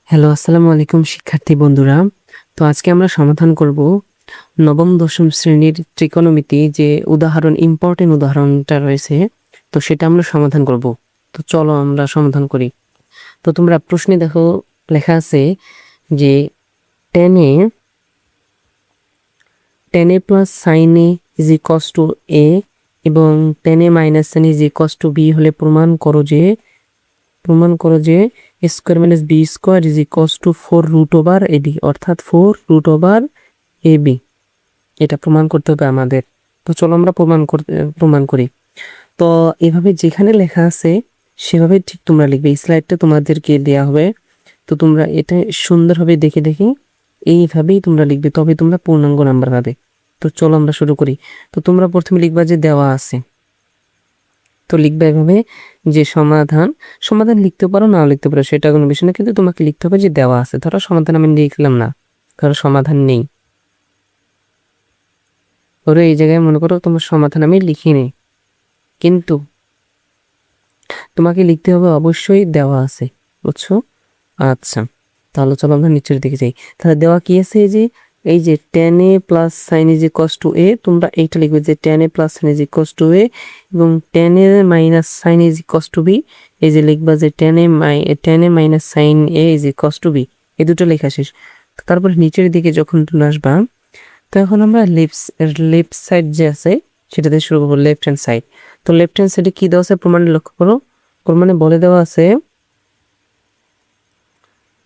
Hello, আসসালামু আলাইকুম শিক্ষার্থী বন্ধুরা। তো আজকে আমরা সমাধান করব নবম দশম শ্রেণীর ত্রিকোণমিতি যে ইম্পর্টেন্ট উদাহরণটা রয়েছে, তো সেটা আমরা সমাধান করব। তো চলো আমরা সমাধান করি। তো তোমরা প্রশ্নে দেখো লেখা আছে যে টেনে plus sine a is equals to a এবং টেনে minus sine is equals to b হলে প্রমাণ করো যে square minus b square is equals to 4√/ab, অর্থাৎ 4√/ab। এটা প্রমাণ করতে হবে আমাদের। তো চলো আমরা প্রমাণ করি। তো এভাবে যেখানে লেখা আছে সেভাবে ঠিক তোমরা লিখবে। এই স্লাইডটা তোমাদেরকে দেওয়া হবে, তো তোমরা এটা সুন্দরভাবে দেখে এইভাবেই তোমরা লিখবে, তবে তোমরা পূর্ণাঙ্গ নাম্বার পাবে। তো চলো আমরা শুরু করি। তো তোমরা প্রথমে লিখবা যে দেওয়া আছে, তো লিখবে এভাবে যে সমাধান লিখতে পারো নাও লিখতে পারো, সেটা কোনো বিষয় না, কিন্তু তোমাকে লিখতে হবে যে দেওয়া আছে। ধরো সমাধান আমি লিখলাম না, ধরো সমাধান নেই, ধরো এই জায়গায় মনে করো তোমার সমাধান আমি লিখিনি, কিন্তু তোমাকে লিখতে হবে অবশ্যই দেওয়া আছে, বুঝছো? আচ্ছা, তাহলে চলো আমরা নিচের দিকে যাই। তাহলে দেওয়া কি আছে, এই যে tan a plus sign is equals two a, তোমরা এইটা লিখবে যে tan a plus sign is equals two a এবং tan a minus sine is equals two b। এই যে লিখবা যে tan a minus sine a is equals two b। এই দুটো লেখা শেষ। তারপর নিচের দিকে যখন তুমি আসবা, তো এখন আমরা লেফট সাইড যে আছে সেটাতে শুরু করবো, লেফট হ্যান্ড সাইড। তো লেফট হ্যান্ড সাইডে কি দেওয়া আছে প্রমাণে লক্ষ্য করো। প্রমাণে বলে দেওয়া আছে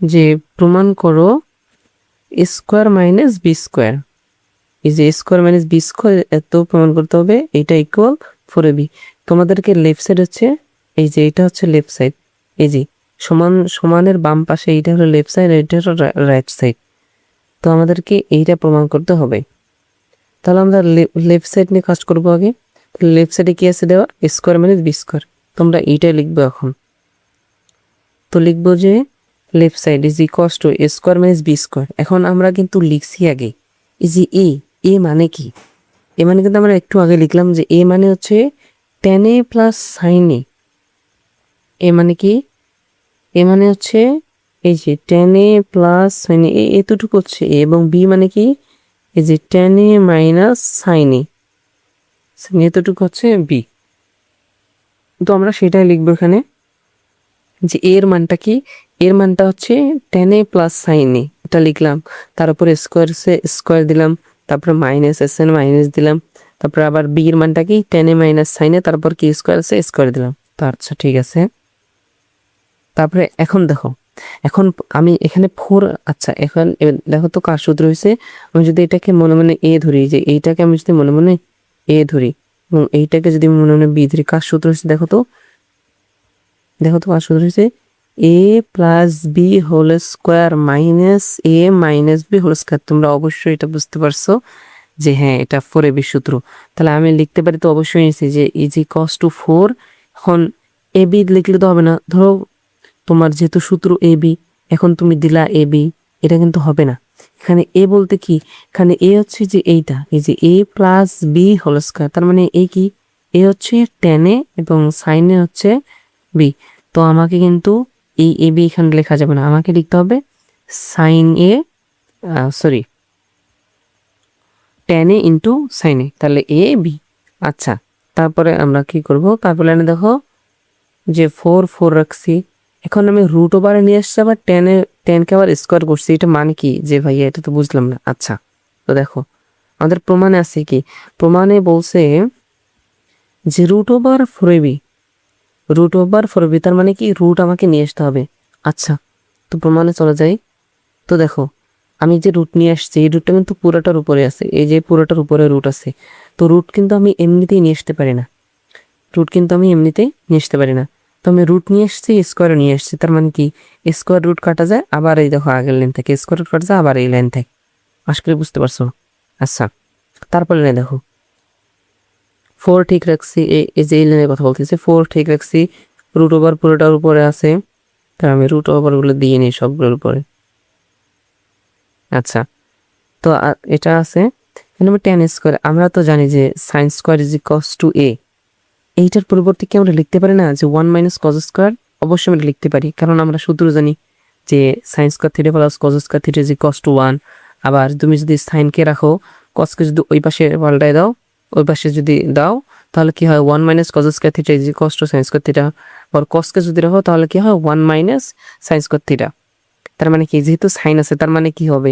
যে প্রমাণ করো স্কোয়ার মাইনাস বি স্কোয়ার, এই যে স্কোয়ার মাইনাস বি স্কোয়ার এত প্রমাণ করতে হবে, এইটা ইকুয়াল 4ab। তোমাদেরকে লেফট সাইড হচ্ছে এই যে এটা হচ্ছে লেফট সাইড, এই যে সমানের বাম পাশে এইটা হলো লেফট সাইড, এইটা হলো রাইট সাইড। তো আমাদেরকে এইটা প্রমাণ করতে হবে। তাহলে আমরা লেফট সাইড নিয়ে কাজ করবো আগে। লেফট সাইডে কি আছে দেওয়া, স্কোয়ার মাইনাস বি স্কোয়ার, তোমরা এইটাই লিখবো এখন। তো লিখবো যে left side is equals to square minus b square. এখন আমরা কিন্তু লিখছি আগে এই যে এ মানে কি, এ মানে কিন্তু আমরা একটু আগে লিখলাম যে এ মানে হচ্ছে tan a প্লাস সাইন এ। এ মানে কি, এ মানে হচ্ছে এই যে tan a প্লাস সাইন এ, এতটুকু হচ্ছে এ, এবং বি মানে কি এই যে tan a মাইনাস সাইন এ, এতটুকু হচ্ছে বি। তো আমরা সেটাই লিখবো এখানে যে এর মানটা কি, এর মানটা হচ্ছে tan a প্লাস সাইন এ, এটা লিখলাম। তার উপরে স্কোয়ার দিলাম, তারপরে মাইনাস আছে মাইনাস দিলাম, তারপরে আবার বি এর মানটা কি tan a মাইনাস সাইন এ, তারপর কি স্কোয়ার আছে স্কোয়ার দিলাম। তো আচ্ছা ঠিক আছে। তারপরে এখন দেখো, এখন আমি এখানে 4, আচ্ছা এখন দেখো তো কার সূত্র হয়েছে। আমি যদি এটাকে মনে মনে এ ধরি, যে এইটাকে আমি যদি মনে মনে এ ধরি এবং এইটাকে যদি মনে মনে বি ধরি, কার সূত্র হয়েছে দেখো তো কার সূত্র হয়েছে a plus b whole square minus a minus b whole square. তোমরা অবশ্যই এটা বুঝতে পারছো যে হ্যাঁ এটা 4ab সূত্র। তাহলে আমি লিখতে পারি তো অবশ্যই নিচ্ছি যে ইজ ইকুয়ালস টু 4। এখন এ বি লিখলে তো হবে না, ধরো তোমার যেহেতু সূত্র এ বি, এখন তুমি দিলা এ বি, এটা কিন্তু হবে না। এখানে এ বলতে কি, এখানে এ হচ্ছে যে এইটা, এই যে এ প্লাস বি হোল স্কোয়ার, তার মানে এ কি, এ হচ্ছে tan a এবং সাইন এ হচ্ছে বি। তো আমাকে কিন্তু এই এ বি এখানে লেখা যাবে না, আমাকে লিখতে হবে sine a, sorry tan a into sine a, তাহলে এ বি। আচ্ছা, তারপরে আমরা কি করব, তারপরে এনে দেখো যে 4 রাখছি। এখন আমি √/এ নিয়ে আসছি, আবার টেনকে আবার স্কোয়ার করছি, এটা মানে কি যে ভাইয়া এটা তো বুঝলাম না। আচ্ছা, তো দেখো আমাদের প্রমাণে আছে কি, প্রমাণে বলছে যে √/4ab, তার মানে কি রুট আমাকে নিয়ে আসতে হবে। আচ্ছা, তো প্রমাণে চলে যাই। তো দেখো আমি যে রুট নিয়ে আসছি, এই রুটটা কিন্তু পুরোটার উপরে আছে, এই যে পুরোটার উপরে রুট আছে। তো রুট কিন্তু আমি এমনিতেই নিয়ে আসতে পারি না, তো আমি রুট নিয়ে এসেছি, স্কোয়ার নিয়ে এসেছি, তার মানে কি স্কোয়ার রুট কাটা যায়, আবার এই দেখো আগের লাইন থেকে স্কোয়ার রুট কাটা যায়, আবার এই লাইন থেকে। আশা করি বুঝতে পারছো। আচ্ছা, তারপরে দেখো 4 ঠিক রাখছি, এই যে এই লাইনের কথা বলতেছি, 4 ঠিক রাখছি, √/, পুরোটার উপরে আছে, তাই আমি √/, গুলো দিয়ে নিই সবগুলোর উপরে। আচ্ছা, তো এটা আছে tan স্কোয়ার। আমরা তো জানি যে sine square is equals two a, এইটার পরিবর্তে কি আমরা লিখতে পারি না যে 1 মাইনাস কজ স্কোয়ার? অবশ্যই আমরা লিখতে পারি, কারণ আমরা সূত্র জানি যে sign square theta plus cos square theta is equals two 1। আবার তুমি যদি সাইনকে রাখো, কসকে যদি ওই পাশে পাল্টায় দাও, ওই পাশে যদি দাও তাহলে কি হয় 1 minus cos square theta is equals to sine square theta. আর কসকে যদি রাখো তাহলে কি হয় 1 মাইনাস সাইন স্কোয়ার থিটা। তার মানে কি, যেহেতু সাইন আছে তার মানে কি হবে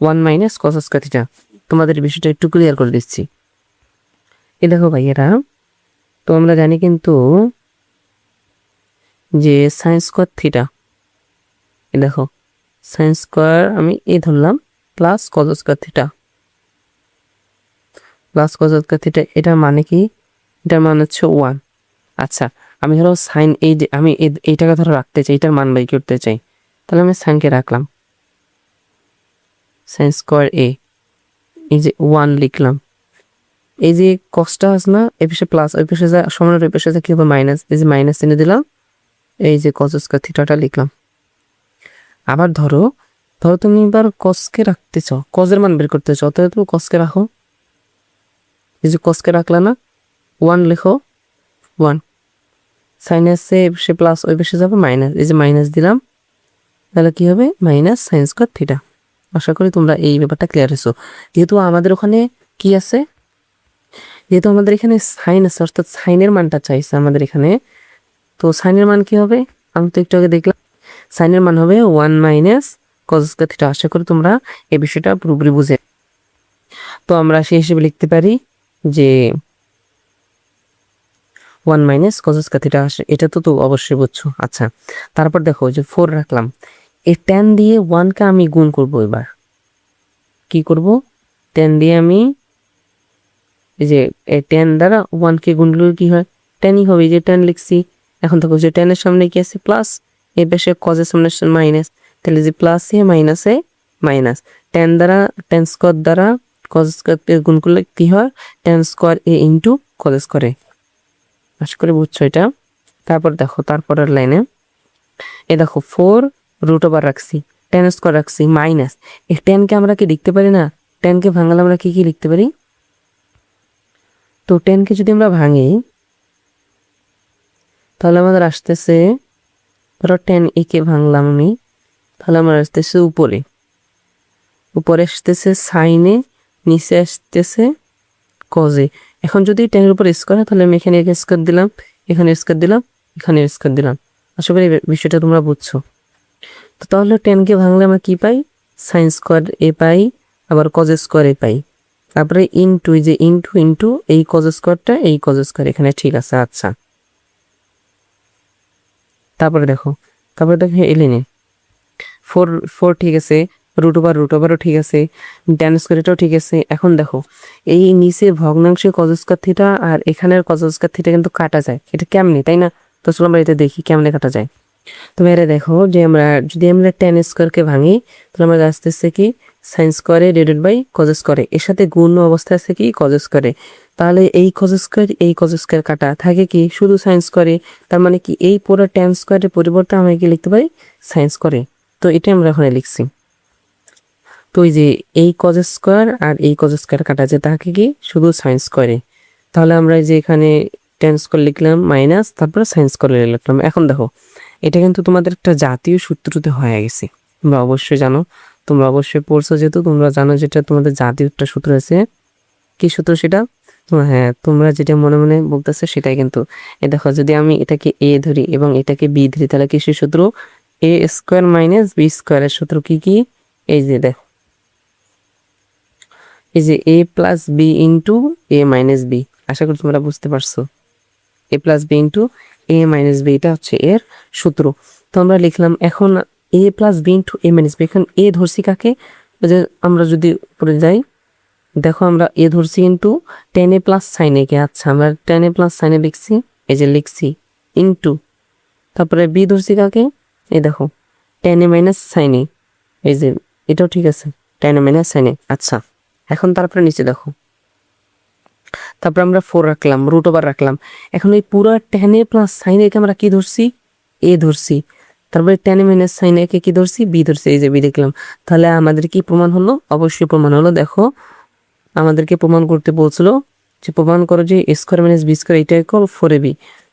1 মাইনাস কস স্কোয়ার থিটা। তোমাদের বিষয়টা একটু ক্লিয়ার করে দিচ্ছি। এই দেখো ভাইয়েরা, তো আমরা জানি কিন্তু যে সাইন স্কোয়ার থিটা, এই দেখো সাইন স্কোয়ার আমি এই ধরলাম plus cos square theta, plus cos square theta, এটার মানে কি, এটার মান হচ্ছে 1। আচ্ছা, আমি ধরো সাইন এই যে আমি এইটাকে ধরো রাখতে চাই, এটার মান বাই করতে চাই, তাহলে আমি সাইনকে রাখলাম, সাইন স্কোয়ার এ, এই যে 1 লিখলাম। এই যে কসটা আছে না, এই পাশে প্লাস, ওই পাশে যা সমানের ওই পাশে যা কি হবে মাইনাস, এই যে মাইনাস এনে দিলাম, এই যে কজ স্কোয়ার থিটাটা লিখলাম। আবার ধরো তুমি এবার কসকে রাখতে চাও, কজের মান বের করতে চাও, তাহলে তুমি কসকে রাখো, এই যে কসকে রাখলা না, 1 লেখো, 1 সাইনাসে সে প্লাস ওই পাশে যাবে মাইনাস, এই যে মাইনাস দিলাম, তাহলে কি হবে মাইনাস সাইন স্কোয়ার থিটা। আশা করি তোমরা এই ব্যাপারটা ক্লিয়ার হয়েছো। যেহেতু আমাদের ওখানে কি আছে, যেহেতু আমাদের এখানে সাইন আছে, অর্থাৎ সাইনের মানটা চাইছে আমাদের এখানে, তো সাইনের মান কি হবে, আমি তো একটু আগে দেখলাম সাইনের মান হবে 1 মাইনাস কজ স্কয়ার থিটা। আশা করি তোমরা এই বিষয়টা পুরোপুরি বুঝে। তো আমরা সেই হিসেবে লিখতে পারি যে 1 মাইনাস কজ স্কয়ার থিটা আসে, এটা তো অবশ্যই বুঝছো। আচ্ছা, তারপর দেখো যে 4 রাখলাম, এই 10 দিয়ে 1কে আমি গুণ করব। এবার কি করব, 10 দিয়ে আমি এই যে 10 দ্বারা 1কে গুণ করলে কি হয় 10ই হবে, এই যে 10 লিখছি। এখন দেখো যে 10 এর সামনে কি আছে প্লাস, এই পাশে কজের সামনে মাইনাস, তাহলে যে প্লাস এ মাইনাসে মাইনাস, 10 দ্বারা 10 স্কয়ার দ্বারা কজ স্কয়ারকে গুণ করলে কি হয় 10 স্কয়ার এ ইনটু কজ স্কয়ার এ। আশা করি বুঝছো এটা। তারপর দেখো তারপরের লাইনে এই দেখো 4 রুট ওভার রাখছি, 10 স্কয়ার রাখছি মাইনাস, এই 10 কে আমরা কি লিখতে পারি না, 10 কে ভাঙলে আমরা কি লিখতে পারি, তো 10 কে যদি আমরা ভাঙি তাহলে আমাদের আসতেছে, ধরো 10 একে ভাঙলাম আমি, তাহলে আমার আসতেছে উপরে, উপরে আসতেছে সাইনে, নিচে আসতেছে কজে। এখন যদি 10 এর উপর স্কয়ার হয় তাহলে আমি এখানে স্কয়ার দিলাম, এখানে স্কয়ার দিলাম, এখানে স্কয়ার দিলাম। আশা করি বিষয়টা তোমরা বুঝছো। তো তাহলে 10 কে ভাঙলে আমরা কি পাই, সাইন স্কয়ার এ পাই, আবার কজ স্কয়ার এ পাই, তারপরে ইনটু, এই যে ইনটু ইনটু এই কজ স্কয়ারটা এই কজ স্কয়ার এখানে, ঠিক আছে। আচ্ছা, তারপরে দেখো এলিনে 4 ঠিক আছে, রুট ওভারও ঠিক আছে, ট্যান স্কয়ার এটাও ঠিক আছে। এখন দেখো এই নিচে ভগ্নাংশে কজ স্কয়ার থিটা আর এখানের কজ স্কয়ার থিটা কিন্তু কাটা যায়, এটা কেমনে, তাই না? তো চলো আমরা এটা দেখি কেমনে কাটা যায়। তো এরা দেখো যে আমরা যদি আমরা ট্যান স্কয়ারকে ভাঙি তাহলে আমরা আসতেছে কি সাইন স্কয়ারে ডিভাইডেড বাই কজ স্কয়ারে, এর সাথে গুণ অবস্থায় আছে কি কজ স্কয়ারে, তাহলে এই কজ স্কয়ার কাটা থাকে কি শুধু সাইন স্কয়ারে, তার মানে কি এই পুরো ট্যান স্কয়ারের পরিবর্তে আমরা কি লিখতে পারি সাইন স্কয়ারে। তো এটা আমরা এখানে লিখছি। তো এই যে এই কজ স্কয়ার আর এই কজ স্কয়ার কাটা যে থাকে কি শুধু সাইন স্কয়ারে, তাহলে আমরা এই যে এখানে ট্যান স্কয়ার লিখলাম মাইনাস, তারপরে সাইন স্কয়ারে লিখলাম। এখন দেখো এটা কিন্তু তোমাদের একটা জাতীয় সূত্রতে হয়ে গেছে, তোমরা অবশ্যই জানো, তোমরা অবশ্যই পড়ছো, যেহেতু তোমরা জানো যেটা তোমাদের জাতীয় একটা সূত্র আছে। কি সূত্র সেটা? হ্যাঁ, তোমরা যেটা মনে মনে বলতেছে সেটাই কিন্তু। এই দেখো যদি আমি এটাকে এ ধরি এবং এটাকে বি ধরি তাহলে কিসের সূত্র, এ স্কয়ার মাইনাস বি স্কয়ারের সূত্র কি কি, এই যে দেখো এই যে এ প্লাস বি ইন্টু এ মাইনাস বি। আশা করি তোমরা বুঝতে পারছো, এ প্লাস বি ইন্টু এ মাইনাস বি, এটা হচ্ছে এর সূত্র। তো আমরা লিখলাম এখন এ প্লাস বি ইন্টু এ মাইনাস বি। এখন এ ধরছি কাকে, যে আমরা যদি উপরে যাই দেখো আমরা এ ধরছি ইন্টু 10a প্লাস সাইন এ কে। আচ্ছা, আমরা 10a প্লাস সাইন এ লিখছি, এই যে লিখছি ইন্টু, তারপরে বি ধরছি কাকে, এই দেখো 10a মাইনাস সাইন এ, এই যে এটাও ঠিক আছে 10a মাইনাস সাইন এ। আচ্ছা, এখন তারপরে নিচে দেখো, তারপর আমরা 4 রাখলাম, রুট ওভার রাখলাম। এখন এই পুরো 10a প্লাস সাইন এ কে আমরা কি ধরছি, এ ধরছি, তারপরে 10a মাইনাস সাইন এ কে কি ধরছি, বি ধরছি, এই যে বি দেখলাম। তাহলে আমাদের কি প্রমাণ হলো, অবশ্যই প্রমাণ হলো। দেখো আমাদেরকে প্রমাণ করতে বলছিল যে প্রমাণ করো যে এ স্কয়ার মাইনাস বি স্কয়ার এটা ইকুয়াল 4ab।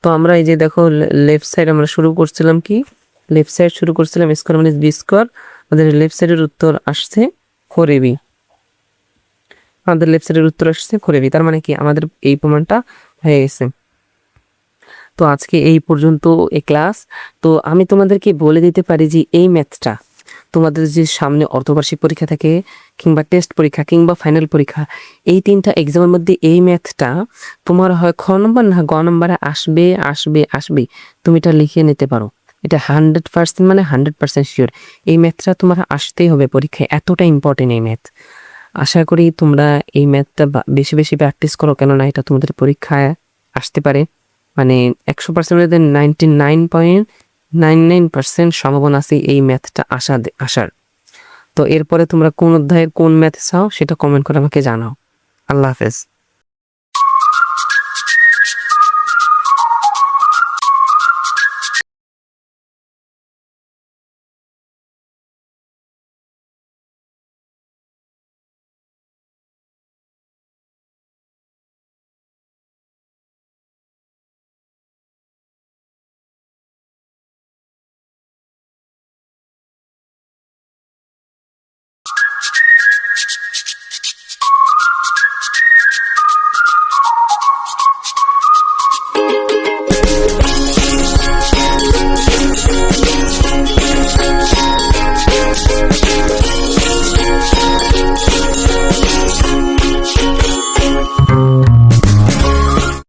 তো আমরা এই যে দেখো লেফট সাইড আমরা শুরু করছিলাম কি, লেফট সাইড শুরু করছিলাম স্কোয়ার মাইনাস বি স্কোয়ার, আমাদের লেফট সাইডের উত্তর আসছে 4ab। আমাদের লেফট সাইডের উত্তর আসছে 4ab, তার মানে কি আমাদের এই প্রমাণটা হয়ে গেছে। তো আজকে এই পর্যন্ত এই ক্লাস। তো আমি তোমাদেরকে বলে দিতে পারি যে এই ম্যাথটা তোমাদের যে সামনে অর্ধবার্ষিক পরীক্ষা থাকে কিংবা টেস্ট পরীক্ষা কিংবা ফাইনাল পরীক্ষা, এই 3টা এক্সামের মধ্যে এই ম্যাথটা তোমার হয় খ নম্বর না গ নম্বরে আসবে আসবে আসবে, তুমি এটা লিখে নিতে পারো। এটা 100% মানে 100% শিওর, এই ম্যাথটা তোমার আসতেই হবে পরীক্ষায়, এতটা ইম্পর্টেন্ট এই ম্যাথ। আশা করি তোমরা এই ম্যাথটা বেশি বেশি প্র্যাকটিস করো, কেননা এটা তোমাদের পরীক্ষায় আসতে পারে। মানে 100% 99.99% সম্ভাবনা আছে এই ম্যাথটা আসার। তো এরপরে তোমরা কোন অধ্যায়ের কোন ম্যাথ চাও সেটা কমেন্ট করে আমাকে জানাও। আল্লাহ হাফেজ।